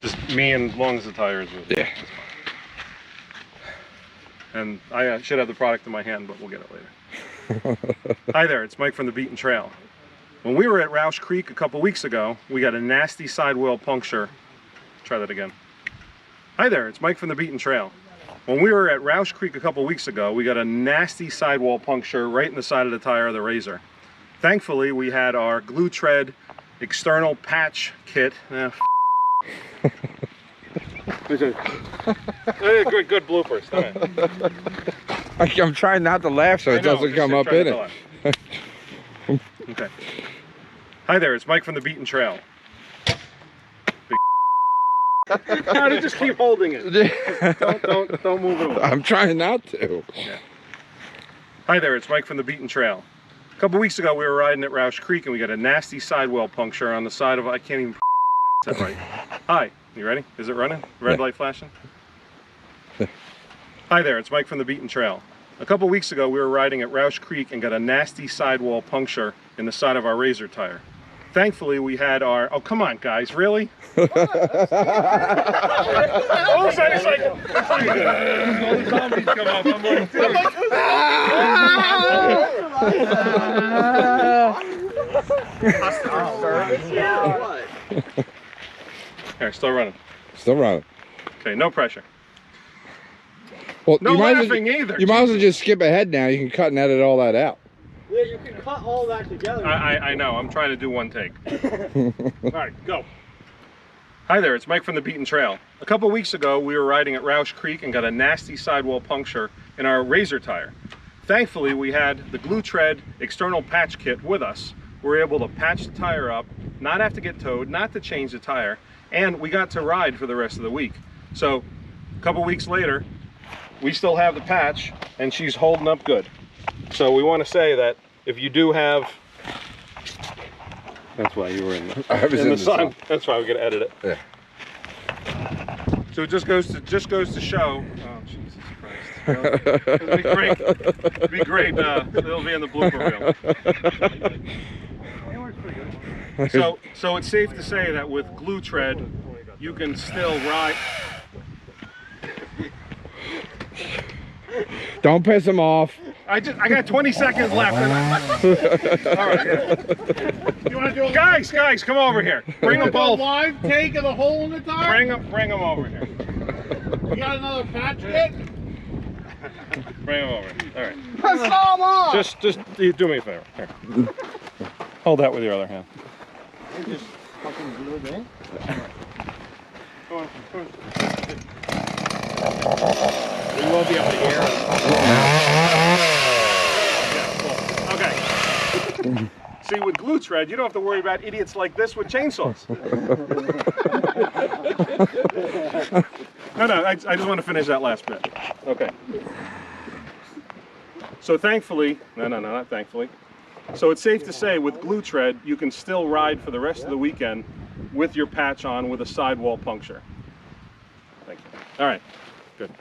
Just me and as long as the tire is moving. Yeah. And I should have the product in my hand, but we'll get it later. Hi there, it's Mike from the Beaten Trail. When we were at Roush Creek a couple weeks ago, we got a nasty sidewall puncture. Try that again. Hi there, it's Mike from the Beaten Trail. When we were at Roush Creek a couple weeks ago, we got a nasty sidewall puncture right in the side of the tire of the Rzr. Thankfully, we had our Gluetread external patch kit. Good bloopers. I'm trying not to laugh so it doesn't come up in it. Okay. Hi there, it's Mike from the Beaten Trail. No, just keep holding it. Don't move it away. I'm trying not to. Yeah. Hi there, it's Mike from the Beaten Trail. A couple weeks ago, we were riding at Roush Creek and we got a nasty sidewall puncture on the side of, I can't even pronounce that right. Hi, you ready? Is it running? Red light flashing? Hi there, it's Mike from the Beaten Trail. A couple weeks ago, we were riding at Roush Creek and got a nasty sidewall puncture in the side of our Rzr tire. Thankfully, we had our, oh come on guys, really? All the zombies come up, I'm like, Here, still running. Still running. Okay, no pressure. Well, no laughing either. You might as well just skip ahead now. You can cut and edit all that out. Yeah, you can cut all that together. I know. I'm trying to do one take. All right, go. Hi there, it's Mike from the Beaten Trail. A couple weeks ago, we were riding at Roush Creek and got a nasty sidewall puncture in our Rzr tire. Thankfully, we had the Gluetread external patch kit with us. We were able to patch the tire up, not have to get towed, not to change the tire, and we got to ride for the rest of the week. So, a couple weeks later, we still have the patch, and she's holding up good. So we want to say that if you do have, that's why you were in the sun. That's why we got to edit it. Yeah. So it just goes to show. Oh Jesus Christ! It'll be great. It'll be great. It'll be in the blooper reel. So it's safe to say that with Gluetread, you can still ride. Don't piss him off. I got 20 seconds left. All right. You want to do a guys, come over here. Bring them both. live take of the hole in the tire? Bring them over here. You got another patch kit? Bring them over. All right. Press them off! Just do me a favor. Here. Hold that with your other hand. You just fucking glue it in? Come on. We won't be able to hear it. Okay. See, with Gluetread, you don't have to worry about idiots like this with chainsaws. No, I just want to finish that last bit. Okay. So thankfully, no, not thankfully. So it's safe to say with Gluetread, you can still ride for the rest of the weekend with your patch on with a sidewall puncture. Thank you. All right, good.